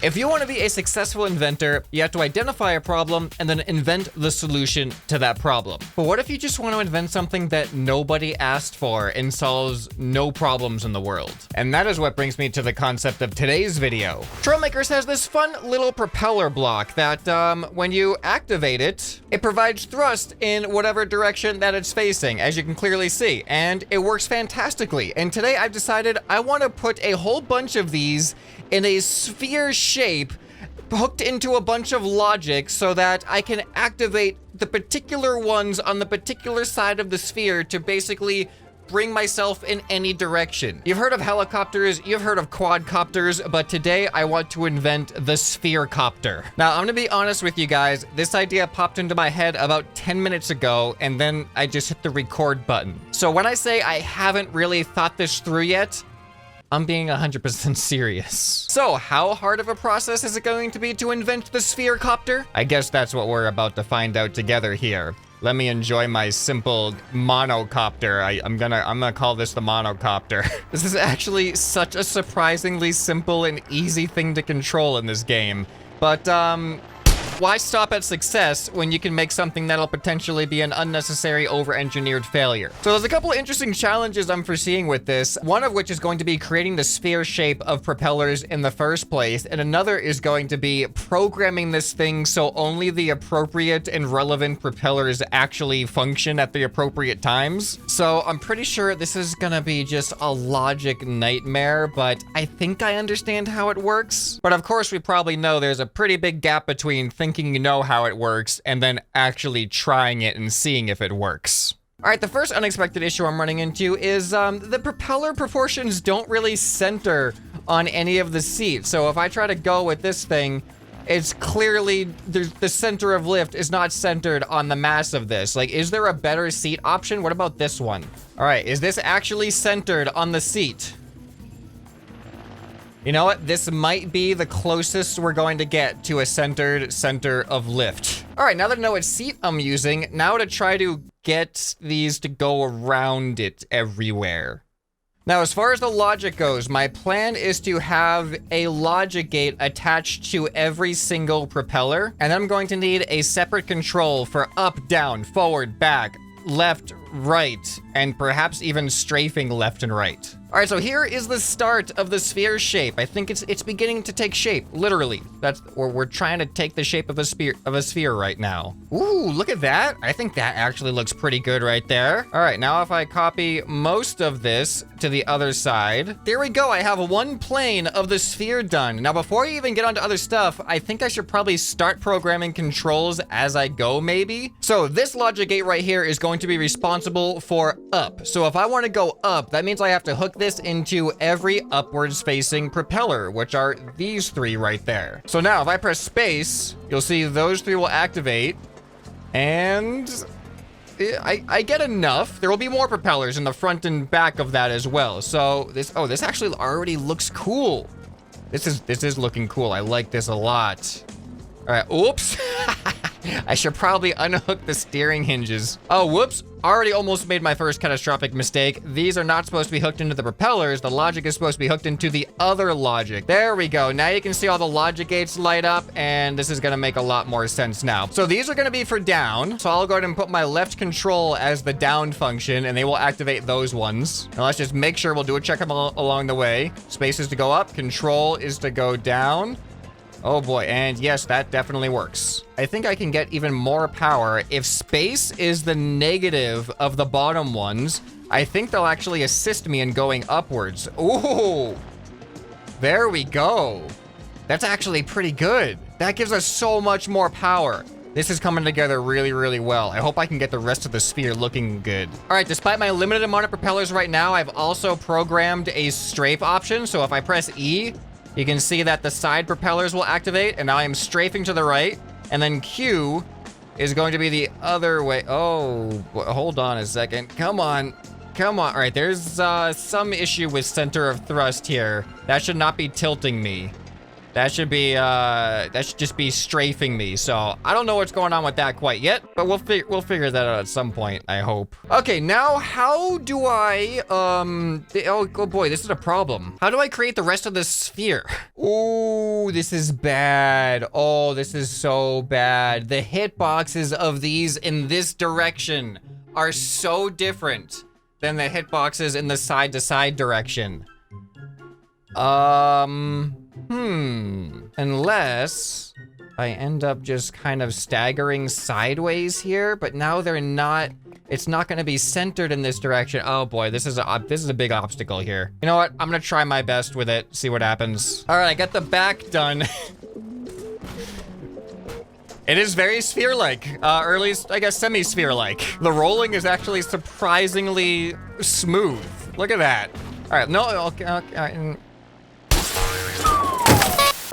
If you want to be a successful inventor, you have to identify a problem and then invent the solution to that problem. But what if you just want to invent something that nobody asked for and solves no problems in the world? And that is what brings me to the concept of today's video. Trailmakers has this fun little propeller block that when you activate it, it provides thrust in whatever direction that it's facing, as you can clearly see, and it works fantastically. And today I've decided I want to put a whole bunch of these in a sphere shape hooked into a bunch of logic so that I can activate the particular ones on the particular side of the sphere to basically bring myself in any direction. You've heard of helicopters, you've heard of quadcopters, but today I want to invent the SPHERE-COPTER. Now, I'm gonna be honest with you guys, this idea popped into my head about 10 minutes ago, and then I just hit the record button. So when I say I haven't really thought this through yet, I'm being 100% serious. So how hard of a process is it going to be to invent the SPHERE-COPTER? I guess that's what we're about to find out together here. Let me enjoy my simple monocopter. I'm gonna call this the monocopter. This is actually such a surprisingly simple and easy thing to control in this game. But why stop at success when you can make something that'll potentially be an unnecessary over-engineered failure? So there's a couple of interesting challenges I'm foreseeing with this, one of which is going to be creating the sphere shape of propellers in the first place, and another is going to be programming this thing so only the appropriate and relevant propellers actually function at the appropriate times. So I'm pretty sure this is gonna be just a logic nightmare, but I think I understand how it works. But of course we probably know there's a pretty big gap between thinking you know how it works and then actually trying it and seeing if it works. All right, the first unexpected issue I'm running into is the propeller proportions don't really center on any of the seats. So if I try to go with this thing, it's clearly the center of lift is not centered on the mass of this. Like, is there a better seat option? What about this one? All right, is this actually centered on the seat? You know what? This might be the closest we're going to get to a centered center of lift. All right, now that I know what seat I'm using, now to try to get these to go around it everywhere. Now, as far as the logic goes, my plan is to have a logic gate attached to every single propeller, and I'm going to need a separate control for up, down, forward, back, left, right, and perhaps even strafing left and right. All right, so here is the start of the sphere shape. I think it's beginning to take shape, literally. We're trying to take the shape of a sphere right now. Ooh, look at that. I think that actually looks pretty good right there. All right, now if I copy most of this to the other side, there we go. I have one plane of the sphere done. Now, before you even get onto other stuff, I think I should probably start programming controls as I go, maybe. So this logic gate right here is going to be responsible for up. So if I want to go up, that means I have to hook this into every upwards facing propeller, which are these three right there. So now if I press space, you'll see those three will activate, and I get enough. There will be more propellers in the front and back of that as well. So this actually already looks cool. This is looking cool. I like this a lot. All right, oops. I should probably unhook the steering hinges. Oh, whoops. Already almost made my first catastrophic mistake. These are not supposed to be hooked into the propellers. The logic is supposed to be hooked into the other logic. There we go. Now you can see all the logic gates light up, and this is gonna make a lot more sense now. So these are gonna be for down. So I'll go ahead and put my left control as the down function, and they will activate those ones. Now let's just make sure we'll do a check along the way. Space is to go up, control is to go down. Oh boy, and yes, that definitely works. I think I can get even more power. If space is the negative of the bottom ones, I think they'll actually assist me in going upwards. Ooh, there we go. That's actually pretty good. That gives us so much more power. This is coming together really, really well. I hope I can get the rest of the sphere looking good. All right, despite my limited amount of propellers right now, I've also programmed a strafe option. So if I press E, you can see that the side propellers will activate, and now I'm strafing to the right, and then Q is going to be the other way. Oh, hold on a second. Come on. Come on. All right, there's some issue with center of thrust here. That should not be tilting me. That should just be strafing me. So I don't know what's going on with that quite yet, but we'll figure that out at some point, I hope. Okay, now how do I, oh boy, this is a problem. How do I create the rest of the sphere? Ooh, this is bad. Oh, this is so bad. The hitboxes of these in this direction are so different than the hitboxes in the side-to-side direction. Unless I end up just kind of staggering sideways here, but now it's not gonna be centered in this direction. Oh boy, this is a big obstacle here. You know what? I'm gonna try my best with it, see what happens. All right, I got the back done. It is very sphere-like, or at least, I guess, semi-sphere-like. The rolling is actually surprisingly smooth. Look at that. All right, no, okay.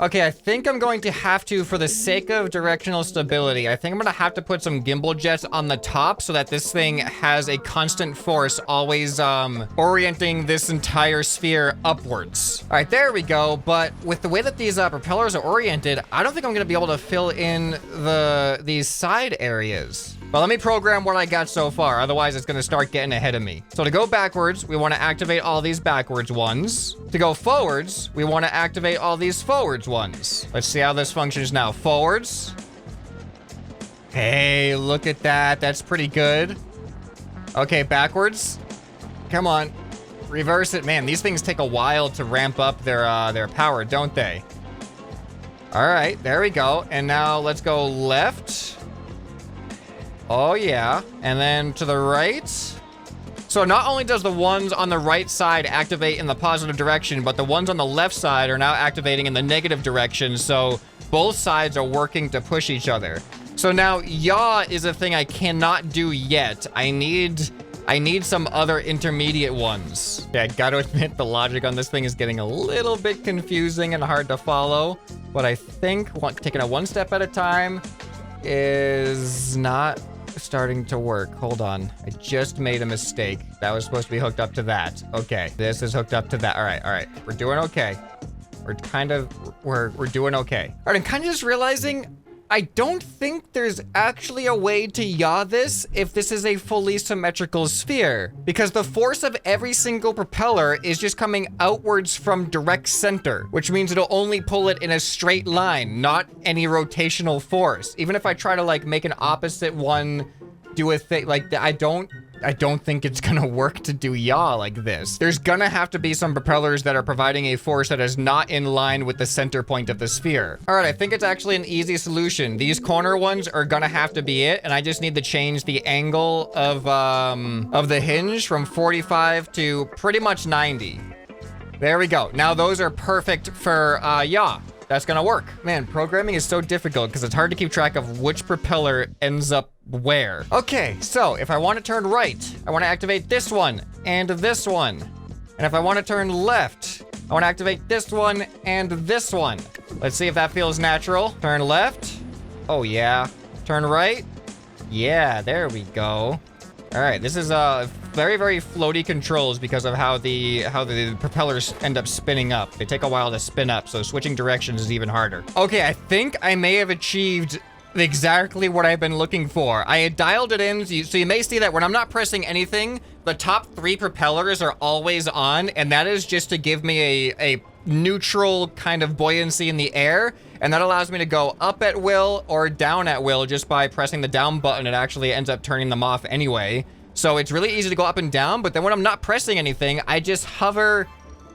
Okay, I think I'm going to have to, for the sake of directional stability, I think I'm gonna have to put some gimbal jets on the top so that this thing has a constant force always orienting this entire sphere upwards. All right, there we go. But with the way that these propellers are oriented, I don't think I'm gonna be able to fill in these side areas. Well, let me program what I got so far, otherwise it's gonna start getting ahead of me. So to go backwards, we wanna activate all these backwards ones. To go forwards, we wanna activate all these forwards ones. Let's see how this functions now. Forwards. Hey, look at that, that's pretty good. Okay, backwards. Come on, reverse it. Man, these things take a while to ramp up their power, don't they? All right, there we go. And now let's go left. Oh yeah, and then to the right. So not only does the ones on the right side activate in the positive direction, but the ones on the left side are now activating in the negative direction, so both sides are working to push each other. So now yaw is a thing I cannot do yet. I need some other intermediate ones. Yeah, I gotta admit the logic on this thing is getting a little bit confusing and hard to follow, but I think taking it one step at a time is not starting to work. Hold on. I just made a mistake. That was supposed to be hooked up to that. Okay. This is hooked up to that. All right. We're doing okay. We're doing okay. All right, I'm kind of just realizing I don't think there's actually a way to yaw this if this is a fully symmetrical sphere, because the force of every single propeller is just coming outwards from direct center, which means it'll only pull it in a straight line, not any rotational force. Even if I try to like make an opposite one do a thing, like I don't think it's gonna work to do yaw like this. There's gonna have to be some propellers that are providing a force that is not in line with the center point of the sphere. All right, I think it's actually an easy solution. These corner ones are gonna have to be it, and I just need to change the angle of the hinge from 45 to pretty much 90. There we go. Now those are perfect for yaw. That's gonna work. Man, programming is so difficult because it's hard to keep track of which propeller ends up where. Okay, so if I want to turn right, I want to activate this one and this one. And if I want to turn left, I want to activate this one and this one. Let's see if that feels natural. Turn left. Oh yeah. Turn right. Yeah, there we go. All right, this is very, very floaty controls because of how the propellers end up spinning up. They take a while to spin up, so switching directions is even harder. Okay, I think I may have achieved exactly what I've been looking for. I had dialed it in, so you may see that when I'm not pressing anything, the top 3 propellers are always on, and that is just to give me a neutral kind of buoyancy in the air, and that allows me to go up at will or down at will just by pressing the down button. It actually ends up turning them off anyway. So it's really easy to go up and down, but then when I'm not pressing anything, I just hover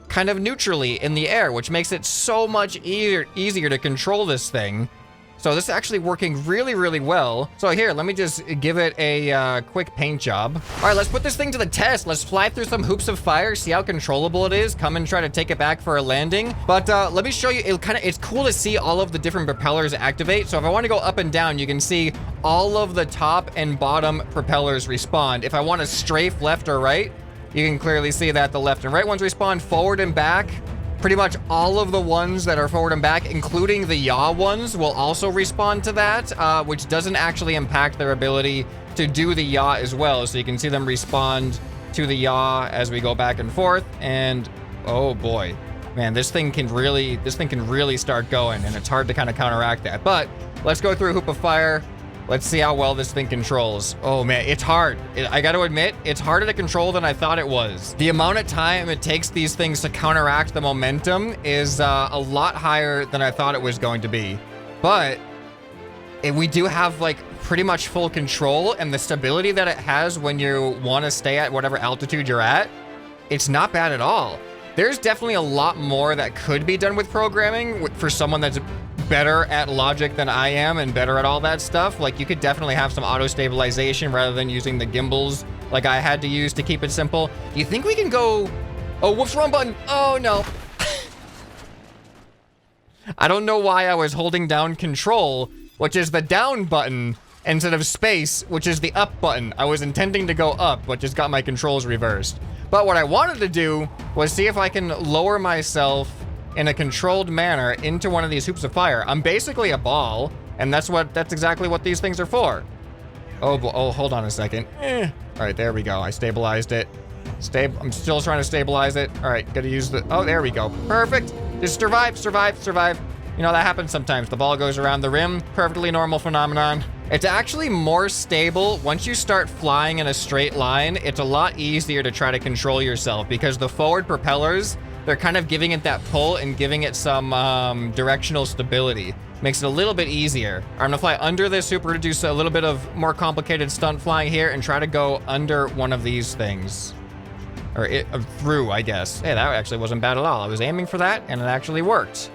kind of neutrally in the air, which makes it so much easier to control this thing. So this is actually working really, really well. So here, let me just give it a quick paint job. All right, let's put this thing to the test. Let's fly through some hoops of fire, see how controllable it is, come and try to take it back for a landing. But let me show you, it's cool to see all of the different propellers activate. So if I want to go up and down, you can see all of the top and bottom propellers respond. If I want to strafe left or right, you can clearly see that the left and right ones respond, forward and back. Pretty much all of the ones that are forward and back, including the yaw ones, will also respond to that, which doesn't actually impact their ability to do the yaw as well. So you can see them respond to the yaw as we go back and forth. And oh boy, Man, this thing can really start going, and it's hard to kind of counteract that. But let's go through a hoop of fire. Let's see how well this thing controls. Oh man, it's hard. I got to admit, it's harder to control than I thought it was. The amount of time it takes these things to counteract the momentum is a lot higher than I thought it was going to be. But we do have like pretty much full control, and the stability that it has when you want to stay at whatever altitude you're at, it's not bad at all. There's definitely a lot more that could be done with programming for someone that's better at logic than I am and better at all that stuff. Like, you could definitely have some auto stabilization rather than using the gimbals like I had to use to keep it simple. Do you think we can go... Oh, whoops, wrong button. Oh, no. I don't know why I was holding down control, which is the down button, instead of space, which is the up button. I was intending to go up, but just got my controls reversed. But what I wanted to do was see if I can lower myself in a controlled manner into one of these hoops of fire. I'm basically a ball, and that's exactly what these things are for. Oh, hold on a second. All right, there we go. I stabilized it. I'm still trying to stabilize it. All right, gotta use the... Oh, there we go. Perfect. Just survive. You know, that happens sometimes. The ball goes around the rim. Perfectly normal phenomenon. It's actually more stable. Once you start flying in a straight line, it's a lot easier to try to control yourself because the forward propellers, they're kind of giving it that pull and giving it some directional stability. Makes it a little bit easier. I'm gonna fly under this hoop, produce a little bit of more complicated stunt flying here, and try to go under one of these things. Or through, I guess. Hey, that actually wasn't bad at all. I was aiming for that, and it actually worked.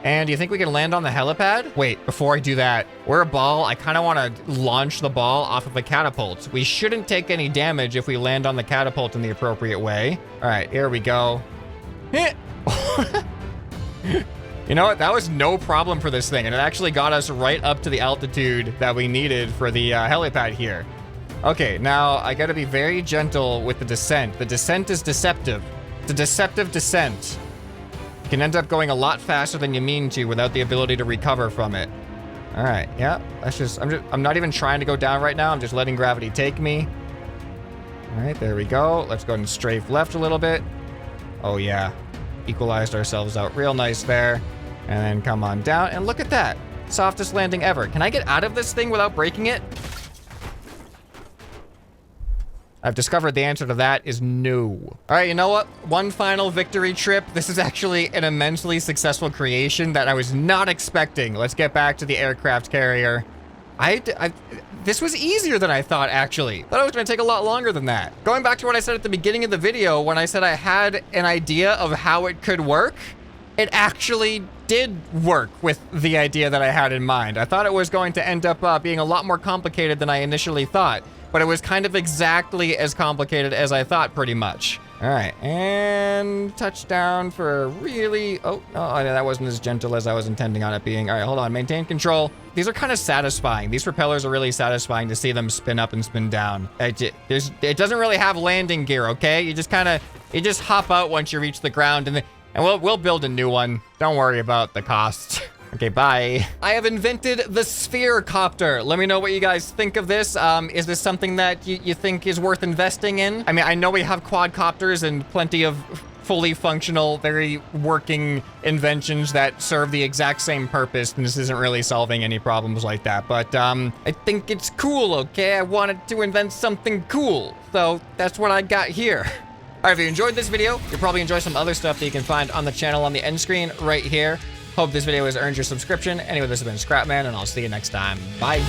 And do you think we can land on the helipad? Wait, before I do that, we're a ball. I kind of want to launch the ball off of a catapult. We shouldn't take any damage if we land on the catapult in the appropriate way. All right, here we go. You know what? That was no problem for this thing, and it actually got us right up to the altitude that we needed for the helipad here. Okay, now I gotta be very gentle with the descent. The descent is deceptive. It's a deceptive descent. You can end up going a lot faster than you mean to without the ability to recover from it. All right, yeah, I'm not even trying to go down right now. I'm just letting gravity take me. All right, there we go. Let's go ahead and strafe left a little bit. Oh yeah, equalized ourselves out real nice there. And then come on down, and look at that. Softest landing ever. Can I get out of this thing without breaking it? I've discovered the answer to that is no. All right, you know what? One final victory trip. This is actually an immensely successful creation that I was not expecting. Let's get back to the aircraft carrier. This was easier than I thought, actually. Thought it was gonna take a lot longer than that. Going back to what I said at the beginning of the video, when I said I had an idea of how it could work, it actually did work with the idea that I had in mind. I thought it was going to end up being a lot more complicated than I initially thought, but it was kind of exactly as complicated as I thought, pretty much. All right, and touchdown for a really... Oh, no, that wasn't as gentle as I was intending on it being. All right, hold on, maintain control. These are kind of satisfying. These propellers are really satisfying to see them spin up and spin down. It doesn't really have landing gear, okay? You just hop out once you reach the ground, and we'll build a new one. Don't worry about the cost. Okay, bye. I have invented the SPHERE-COPTER. Let me know what you guys think of this. Is this something that you think is worth investing in? I mean, I know we have quadcopters and plenty of fully functional, very working inventions that serve the exact same purpose, and this isn't really solving any problems like that. But I think it's cool, okay? I wanted to invent something cool, so that's what I got here. All right, if you enjoyed this video, you'll probably enjoy some other stuff that you can find on the channel on the end screen right here. Hope this video has earned your subscription. Anyway, this has been ScrapMan, and I'll see you next time. Bye.